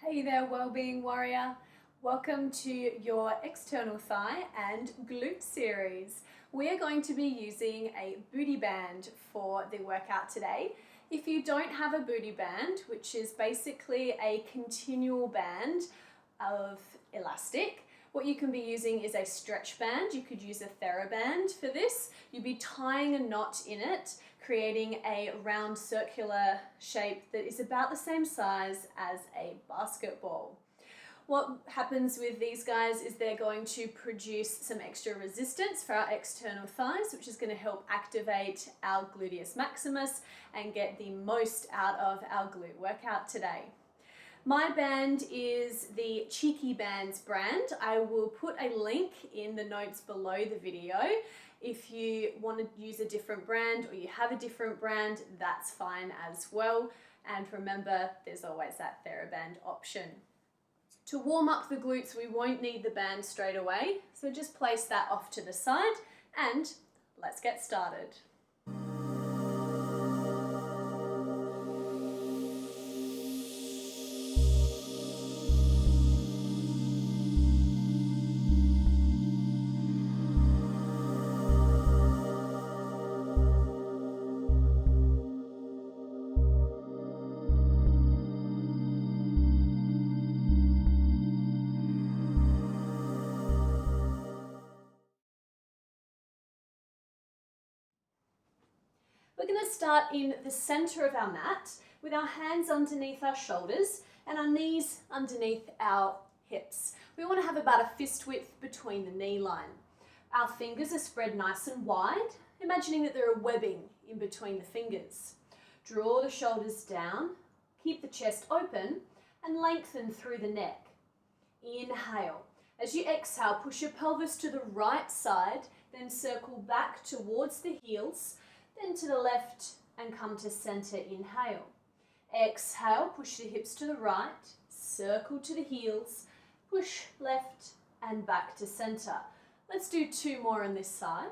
Hey there, Wellbeing Warrior. Welcome to your external thigh and glute series. We are going to be using a booty band for the workout today. If you don't have a booty band, which is basically a continual band of elastic, what you can be using is a stretch band. You could use a TheraBand for this. You'd be tying a knot in it, creating a round circular shape that is about the same size as a basketball. What happens with these guys is they're going to produce some extra resistance for our external thighs, which is going to help activate our gluteus maximus and get the most out of our glute workout today. My band is the Cheeky Bands brand. I will put a link in the notes below the video. If you want to use a different brand or you have a different brand, that's fine as well. And remember, there's always that TheraBand option. To warm up the glutes, we won't need the band straight away. So just place that off to the side and let's get started. We're going to start in the center of our mat with our hands underneath our shoulders and our knees underneath our hips. We want to have about a fist width between the knee line. Our fingers are spread nice and wide, imagining that there are webbing in between the fingers. Draw the shoulders down, keep the chest open and lengthen through the neck. Inhale. As you exhale, push your pelvis to the right side, then circle back towards the heels, then to the left and come to center. Inhale. Exhale, push the hips to the right, circle to the heels, push left and back to center. Let's do two more on this side.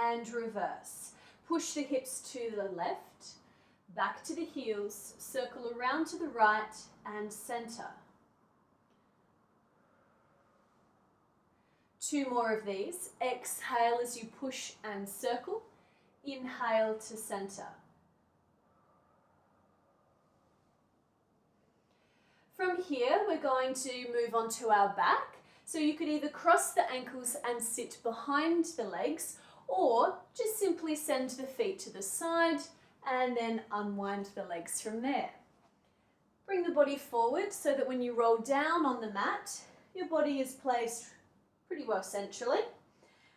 And reverse. Push the hips to the left, back to the heels, circle around to the right and center. Two more of these. Exhale as you push and circle. Inhale to center. From here, we're going to move on to our back. So you could either cross the ankles and sit behind the legs, or just simply send the feet to the side and then unwind the legs from there. Bring the body forward so that when you roll down on the mat, your body is placed pretty well centrally.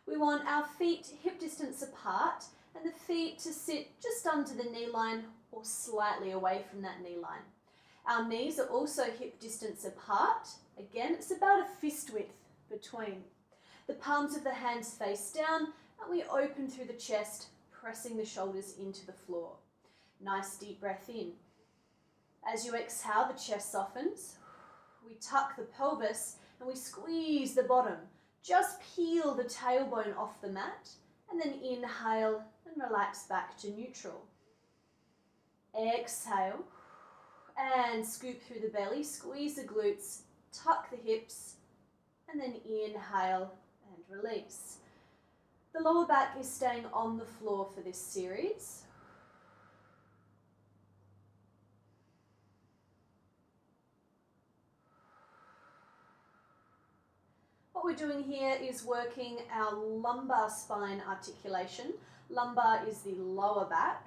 We want our feet hip distance apart and the feet to sit just under the knee line or slightly away from that knee line. Our knees are also hip distance apart. Again, it's about a fist width between. The palms of the hands face down and we open through the chest, pressing the shoulders into the floor. Nice deep breath in. As you exhale, the chest softens. We tuck the pelvis and we squeeze the bottom. Just peel the tailbone off the mat and then inhale and relax back to neutral. Exhale and scoop through the belly, squeeze the glutes, tuck the hips and then inhale and release. The lower back is staying on the floor for this series. What we're doing here is working our lumbar spine articulation. Lumbar is the lower back.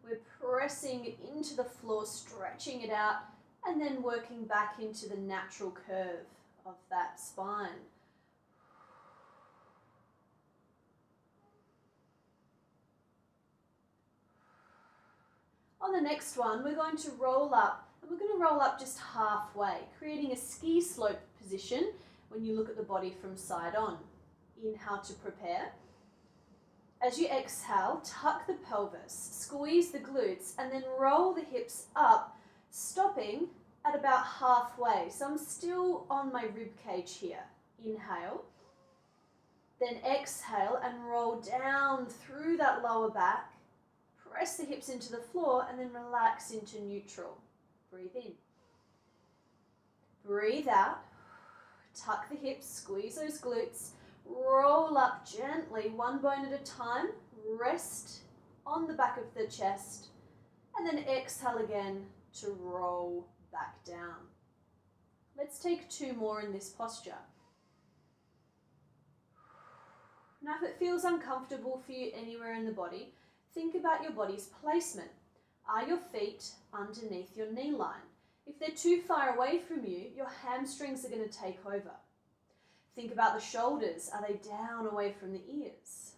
We're pressing it into the floor, stretching it out, and then working back into the natural curve of that spine. On the next one, we're going to roll up, and we're going to roll up just halfway, creating a ski slope position when you look at the body from side on. Inhale to prepare. As you exhale, tuck the pelvis, squeeze the glutes, and then roll the hips up, stopping at about halfway. So I'm still on my rib cage here. Inhale. Then exhale and roll down through that lower back, Press the hips into the floor and then relax into neutral. Breathe in. Breathe out. Tuck the hips, squeeze those glutes. Roll up gently, one bone at a time. Rest on the back of the chest. And then exhale again to roll back down. Let's take 2 more in this posture. Now, if it feels uncomfortable for you anywhere in the body, think about your body's placement. Are your feet underneath your knee line? If they're too far away from you, your hamstrings are going to take over. Think about the shoulders. Are they down away from the ears?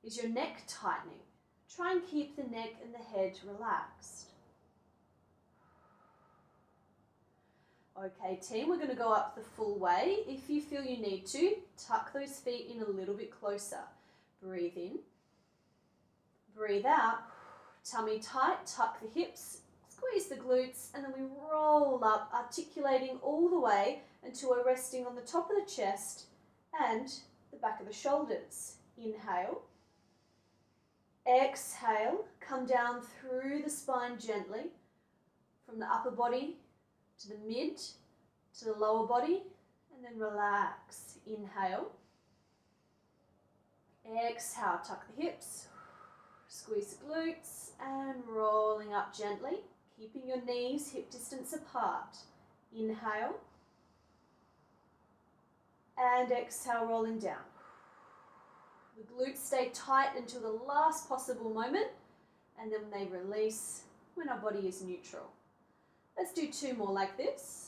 Is your neck tightening? Try and keep the neck and the head relaxed. Okay, team, we're going to go up the full way. If you feel you need to, tuck those feet in a little bit closer. Breathe in. Breathe out. Tummy tight, tuck the hips, squeeze the glutes, and then we roll up, articulating all the way until we're resting on the top of the chest and the back of the shoulders. Inhale. Exhale. Come down through the spine gently, from the upper body to the mid, to the lower body, and then relax. Inhale. Exhale, tuck the hips, squeeze the glutes, and rolling up gently, keeping your knees hip distance apart. Inhale. And exhale, rolling down. The glutes stay tight until the last possible moment, and then they release when our body is neutral. Let's do 2 more like this.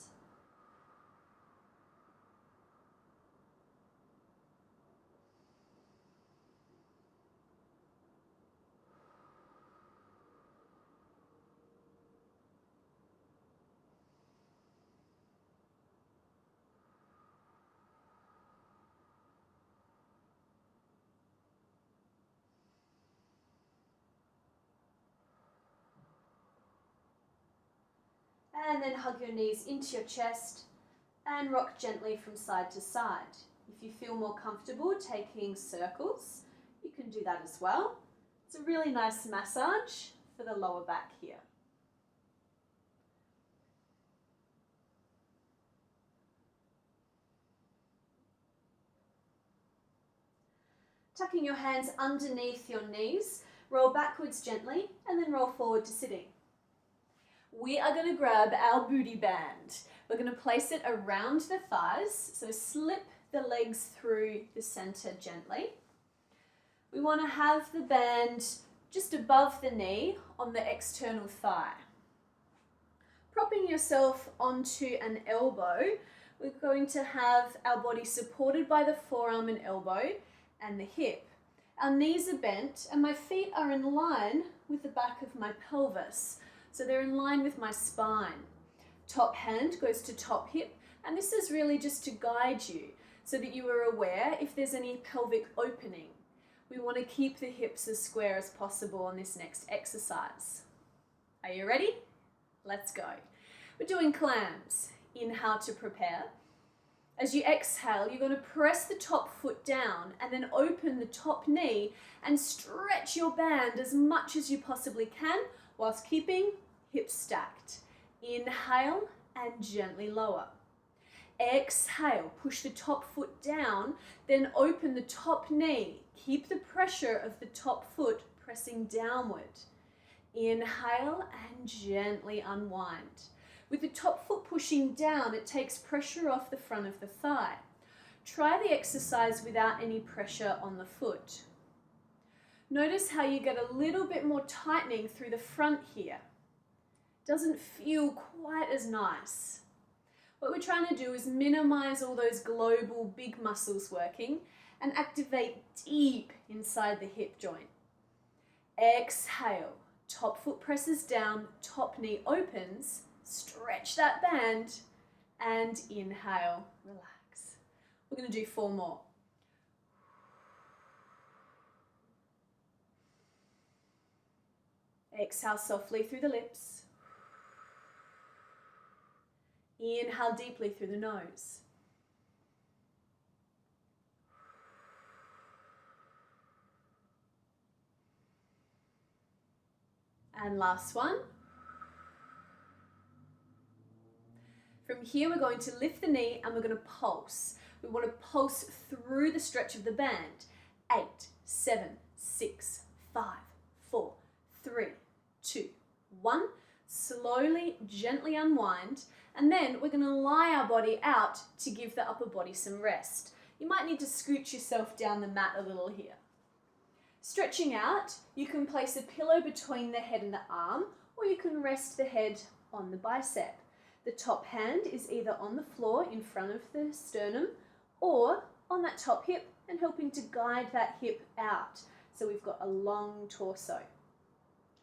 And then hug your knees into your chest and rock gently from side to side. If you feel more comfortable taking circles, you can do that as well. It's a really nice massage for the lower back here. Tucking your hands underneath your knees, roll backwards gently and then roll forward to sitting. We are going to grab our booty band. We're going to place it around the thighs, so slip the legs through the center gently. We want to have the band just above the knee on the external thigh. Propping yourself onto an elbow, we're going to have our body supported by the forearm and elbow and the hip. Our knees are bent and my feet are in line with the back of my pelvis. So they're in line with my spine. Top hand goes to top hip, and this is really just to guide you so that you are aware if there's any pelvic opening. We want to keep the hips as square as possible on this next exercise. Are you ready? Let's go. We're doing clams. Inhale to prepare. As you exhale, you're going to press the top foot down and then open the top knee and stretch your band as much as you possibly can whilst keeping hips stacked. Inhale and gently lower. Exhale, push the top foot down, then open the top knee. Keep the pressure of the top foot pressing downward. Inhale and gently unwind. With the top foot pushing down, it takes pressure off the front of the thigh. Try the exercise without any pressure on the foot. Notice how you get a little bit more tightening through the front here. Doesn't feel quite as nice. What we're trying to do is minimize all those global big muscles working and activate deep inside the hip joint. Exhale, top foot presses down, top knee opens, stretch that band, and inhale, relax. We're going to do 4 more. Exhale softly through the lips. Inhale deeply through the nose. And last one. From here, we're going to lift the knee and we're going to pulse. We want to pulse through the stretch of the band. 8, 7, 6, 5, 4, 3, 2, 1. Slowly, gently unwind. And then we're going to lie our body out to give the upper body some rest. You might need to scoot yourself down the mat a little here. Stretching out, you can place a pillow between the head and the arm, or you can rest the head on the bicep. The top hand is either on the floor in front of the sternum or on that top hip and helping to guide that hip out. So we've got a long torso.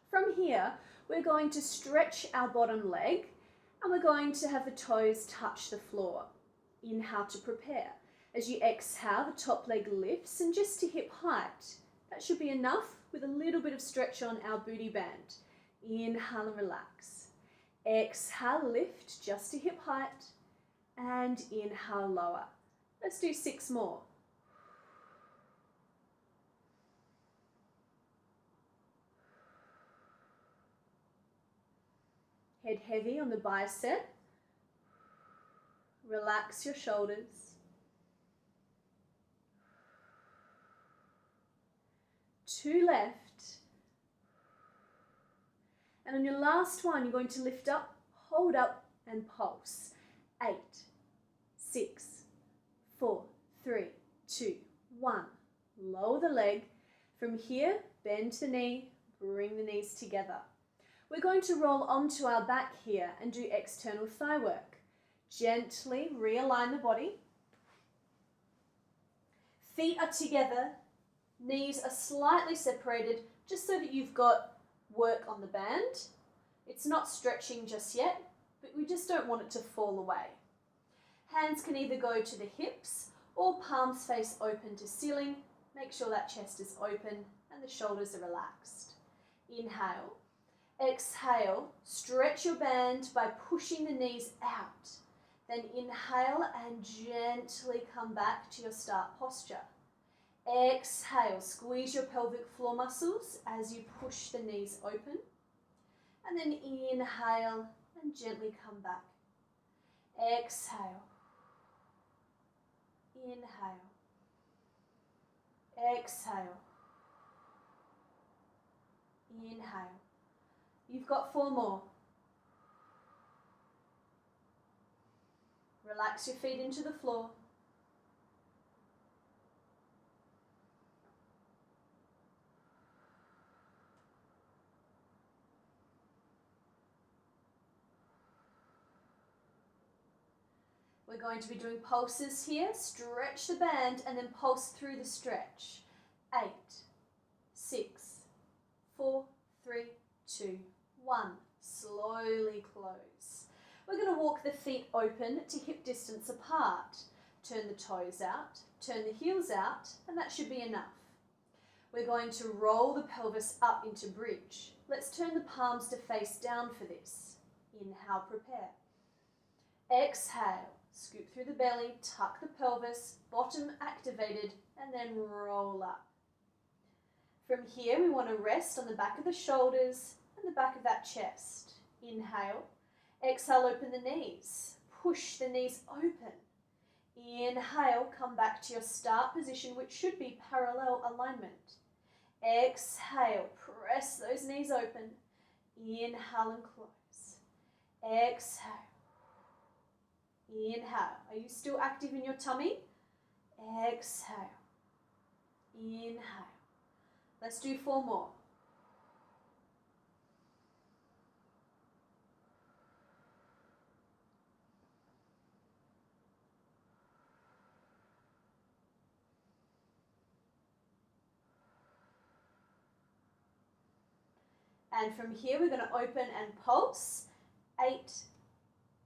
From here, we're going to stretch our bottom leg and we're going to have the toes touch the floor. Inhale to prepare. As you exhale, the top leg lifts and just to hip height. That should be enough with a little bit of stretch on our booty band. Inhale and relax. Exhale, lift just to hip height, and inhale, lower. Let's do 6 more. Head heavy on the bicep. Relax your shoulders. 2 left. And on your last one, you're going to lift up, hold up, and pulse. 8, 6, 4, 3, 2, 1. Lower the leg. From here, bend the knee, bring the knees together. We're going to roll onto our back here and do external thigh work. Gently realign the body. Feet are together, knees are slightly separated, just so that you've got work on the band. It's not stretching just yet, but we just don't want it to fall away. Hands can either go to the hips or palms face open to ceiling. Make sure that chest is open and the shoulders are relaxed. Inhale. Exhale. Stretch your band by pushing the knees out. Then inhale and gently come back to your start posture. Exhale, squeeze your pelvic floor muscles as you push the knees open. And then inhale and gently come back. Exhale. Inhale. Exhale. Inhale. You've got 4 more. Relax your feet into the floor. We're going to be doing pulses here. Stretch the band and then pulse through the stretch. 8, 6, 4, 3, 2, 1. Slowly close. We're going to walk the feet open to hip distance apart. Turn the toes out, turn the heels out, and that should be enough. We're going to roll the pelvis up into bridge. Let's turn the palms to face down for this. Inhale, prepare. Exhale, scoop through the belly, tuck the pelvis, bottom activated, and then roll up. From here, we want to rest on the back of the shoulders and the back of that chest. Inhale. Exhale, open the knees. Push the knees open. Inhale, come back to your start position, which should be parallel alignment. Exhale, press those knees open. Inhale and close. Exhale. Inhale. Are you still active in your tummy? Exhale. Inhale. Let's do 4 more. And from here, we're going to open and pulse. 8,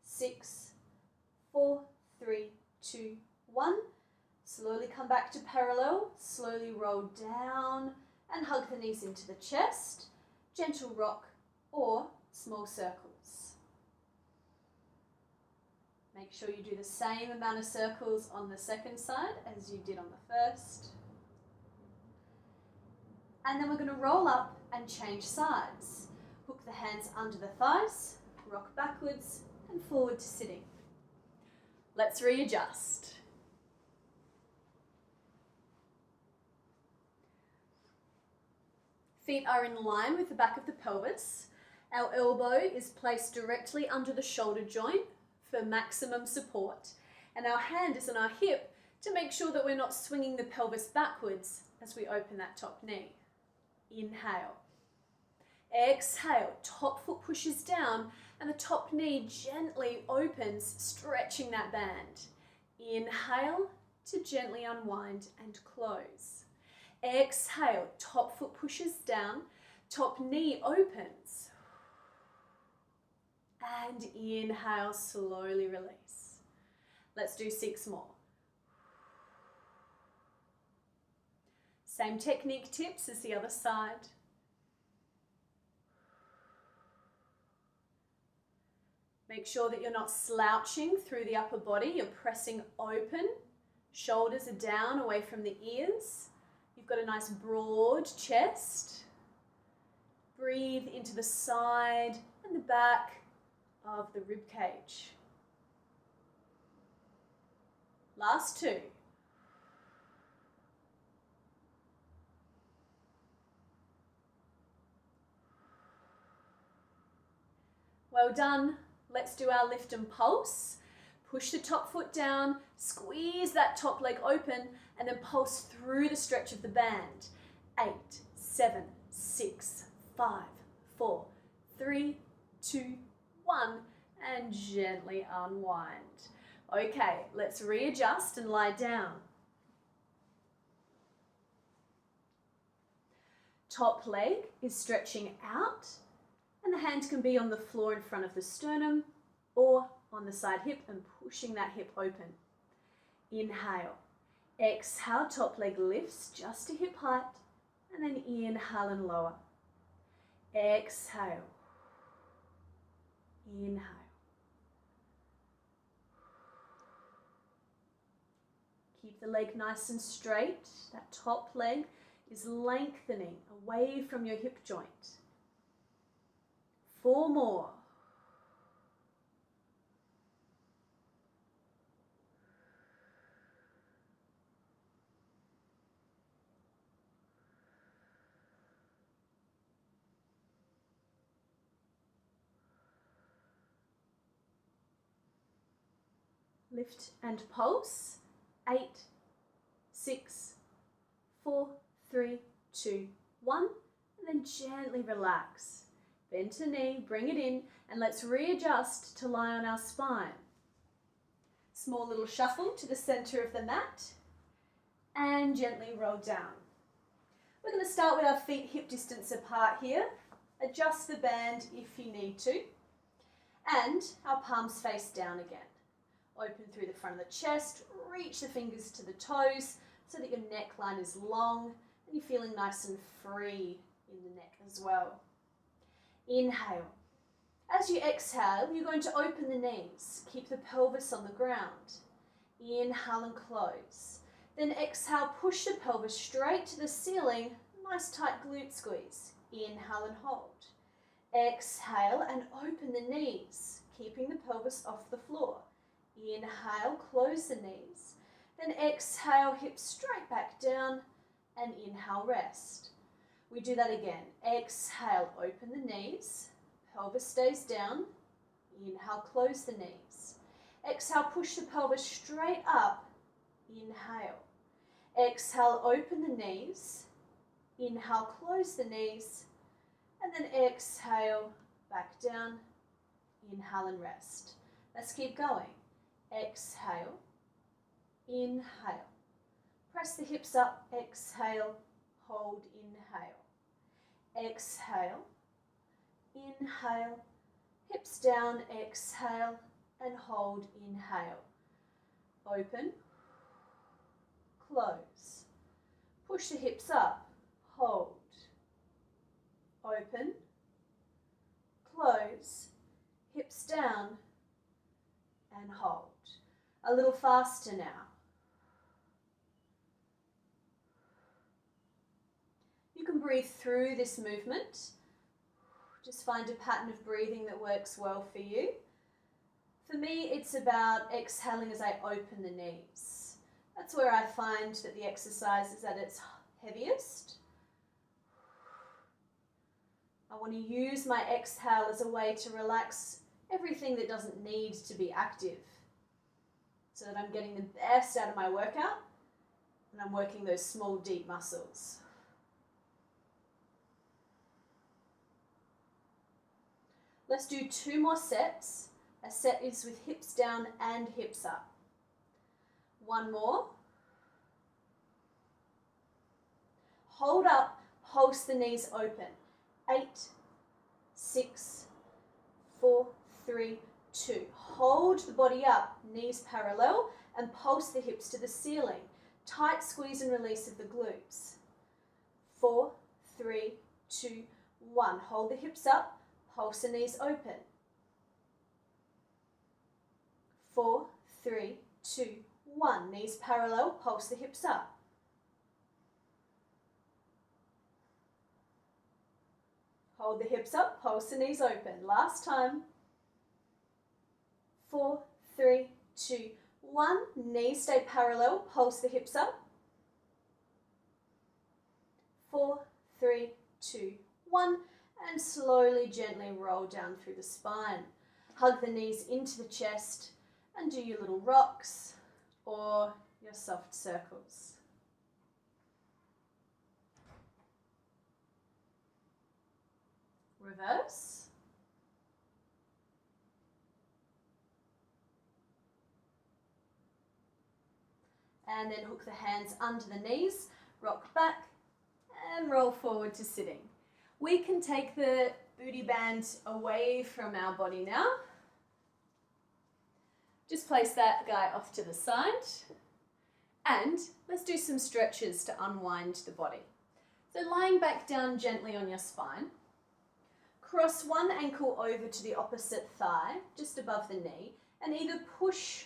6, 4, 3, 2, 1. Slowly come back to parallel. Slowly roll down and hug the knees into the chest. Gentle rock or small circles. Make sure you do the same amount of circles on the second side as you did on the first. And then we're going to roll up and change sides. Hook the hands under the thighs, rock backwards and forward to sitting. Let's readjust. Feet are in line with the back of the pelvis. Our elbow is placed directly under the shoulder joint for maximum support, and our hand is on our hip to make sure that we're not swinging the pelvis backwards as we open that top knee. Inhale. Exhale, top foot pushes down and the top knee gently opens, stretching that band. Inhale to gently unwind and close. Exhale, top foot pushes down, top knee opens. And inhale, slowly release. Let's do 6 more. Same technique tips as the other side. Make sure that you're not slouching through the upper body, you're pressing open. Shoulders are down away from the ears. You've got a nice broad chest. Breathe into the side and the back of the rib cage. Last 2. Well done. Let's do our lift and pulse. Push the top foot down, squeeze that top leg open, and then pulse through the stretch of the band. 8, 7, 6, 5, 4, 3, 2, 1, and gently unwind. Okay, let's readjust and lie down. Top leg is stretching out, and the hand can be on the floor in front of the sternum or on the side hip and pushing that hip open. Inhale. Exhale, top leg lifts just to hip height, and then inhale and lower. Exhale. Inhale. Keep the leg nice and straight. That top leg is lengthening away from your hip joint. 4 more. Lift and pulse. 8, 6, 4, 3, 2, 1, and then gently relax. Bend to knee, bring it in, and let's readjust to lie on our spine. Small little shuffle to the center of the mat, and gently roll down. We're going to start with our feet hip distance apart here. Adjust the band if you need to, and our palms face down again. Open through the front of the chest, reach the fingers to the toes so that your neckline is long and you're feeling nice and free in the neck as well. Inhale. As you exhale, you're going to open the knees. Keep the pelvis on the ground. Inhale and close. Then exhale, push the pelvis straight to the ceiling. Nice tight glute squeeze. Inhale and hold. Exhale and open the knees, keeping the pelvis off the floor. Inhale, close the knees. Then exhale, hips straight back down, and inhale, rest. We do that again. Exhale, open the knees. Pelvis stays down. Inhale, close the knees. Exhale, push the pelvis straight up. Inhale. Exhale, open the knees. Inhale, close the knees. And then exhale, back down. Inhale and rest. Let's keep going. Exhale. Inhale. Press the hips up. Exhale. Hold. Inhale. Exhale. Inhale. Hips down. Exhale. And hold. Inhale. Open. Close. Push the hips up. Hold. Open. Close. Hips down. And hold. A little faster now. You can breathe through this movement. Just find a pattern of breathing that works well for you. For me, it's about exhaling as I open the knees. That's where I find that the exercise is at its heaviest. I want to use my exhale as a way to relax everything that doesn't need to be active, so that I'm getting the best out of my workout and I'm working those small, deep muscles. Let's do 2 more sets. A set is with hips down and hips up. 1 more. Hold up, pulse the knees open. 8, 6, 4, 3, 2. Hold the body up, knees parallel, and pulse the hips to the ceiling. Tight squeeze and release of the glutes. 4, 3, 2, 1. Hold the hips up, pulse the knees open. 4, 3, 2, 1. Knees parallel, pulse the hips up. Hold the hips up, pulse the knees open. Last time. 4, 3, 2, 1. Knees stay parallel, pulse the hips up. 4, 3, 2, 1. And slowly, gently roll down through the spine. Hug the knees into the chest and do your little rocks or your soft circles. Reverse. And then hook the hands under the knees, rock back and roll forward to sitting. We can take the booty band away from our body now. Just place that guy off to the side. And let's do some stretches to unwind the body. So lying back down gently on your spine. Cross one ankle over to the opposite thigh, just above the knee, and either push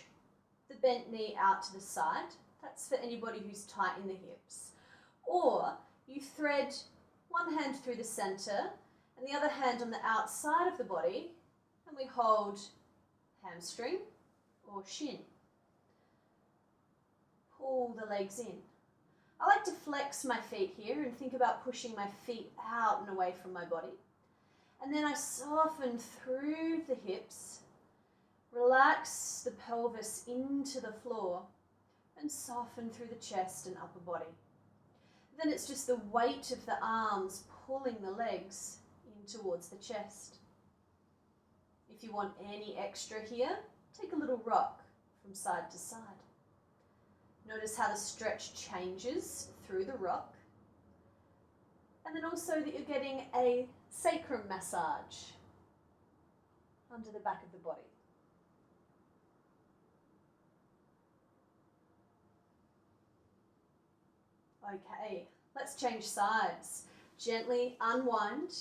the bent knee out to the side. That's for anybody who's tight in the hips. Or you thread one hand through the center and the other hand on the outside of the body, and we hold hamstring or shin. Pull the legs in. I like to flex my feet here and think about pushing my feet out and away from my body. And then I soften through the hips, relax the pelvis into the floor, and soften through the chest and upper body. Then it's just the weight of the arms pulling the legs in towards the chest. If you want any extra here, take a little rock from side to side. Notice how the stretch changes through the rock. And then also that you're getting a sacrum massage under the back of the body. Okay, let's change sides. Gently unwind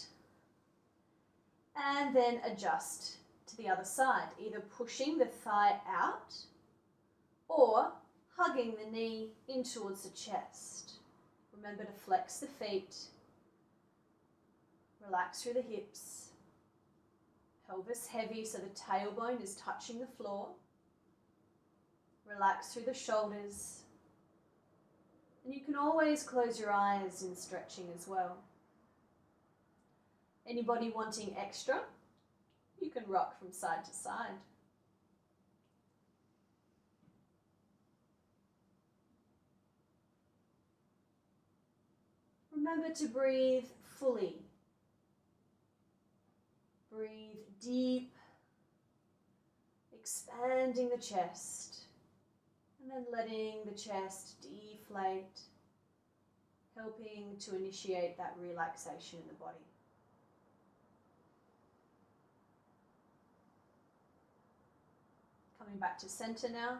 and then adjust to the other side, either pushing the thigh out or hugging the knee in towards the chest. Remember to flex the feet, relax through the hips, pelvis heavy so the tailbone is touching the floor, relax through the shoulders, and you can always close your eyes in stretching as well. Anybody wanting extra, you can rock from side to side. Remember to breathe fully. Breathe deep, expanding the chest, and then letting the chest deflate, helping to initiate that relaxation in the body. Coming back to center now,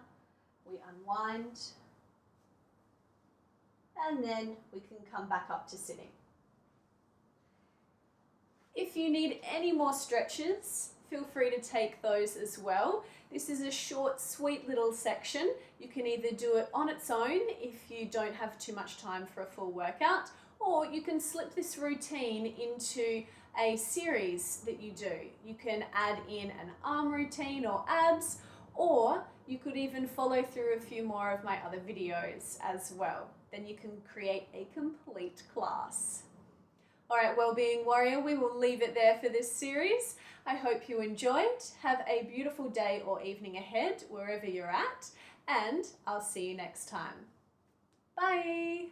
we unwind, and then we can come back up to sitting. If you need any more stretches, feel free to take those as well. This is a short, sweet little section. You can either do it on its own if you don't have too much time for a full workout, Or you can slip this routine into a series that you do. You can add in an arm routine or abs, or you could even follow through a few more of my other videos as well. Then you can create a complete class. All right, Wellbeing Warrior, we will leave it there for this series. I hope you enjoyed. Have a beautiful day or evening ahead, wherever you're at, and I'll see you next time. Bye.